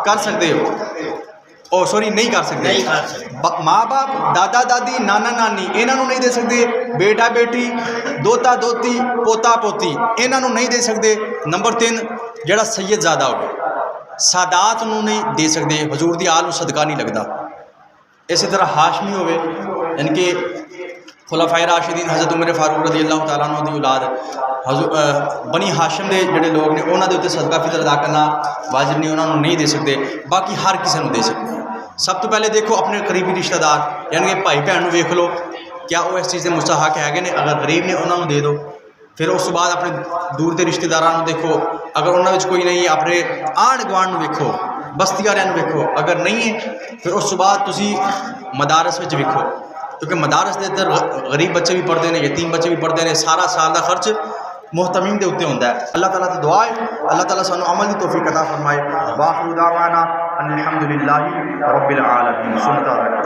کر سکتے ہو. نہیں کر سکتے. ماں باپ, دادا دادی, نانا نانی, انہوں نہیں دے سکتے. بیٹا بیٹی, دوتا دوتی, پوتا پوتی, انہوں نہیں دے سکتے. نمبر 3 جڑا سید زادہ ہوگا, سادات انہوں نہیں دے سکتے, حضور دی آل صدقہ نہیں لگتا. اسی طرح ہاشمی ہوئے یعنی کہ خلفائے راشدین حضرت عمر فاروق رضی اللہ تعالیٰ عنہ دی اولاد, بنی ہاشم دے جڑے لوگ نے انہوں دے اتنے صدقہ فطر ادا کرنا واجب نہیں, انہوں نہیں دے سکتے. باقی ہر کسی کو دے سکتے ہیں. سب تو پہلے دیکھو اپنے قریبی رشتہ دار یعنی کہ بھائی بہن ویکھ لو کیا وہ اس چیز کے مستحق ہے نے, اگر غریب نے انہوں دے دو. پھر اس بعد اپنے دور کے رشتہ داراں دیکھو, اگر انہوں کوئی نہیں ہے اپنے آنڈ گوانڈ ویکھو, بستی والوں ویکھو, اگر نہیں ہے پھر اس بعد تسی مدارس میں ویکھو, کیونکہ مدارس کے اندر غریب بچے بھی پڑھتے ہیں, یتیم بچے بھی پڑھتے ہیں, سارا سال کا خرچ محتمین کے اتنے ہوتا ہے. اللہ تعالیٰ سے دعا ہے اللہ تعالیٰ سانو عمل کی توفیق عطا فرمائے. وآخر دعوانا ان الحمد للہ رب العالمین.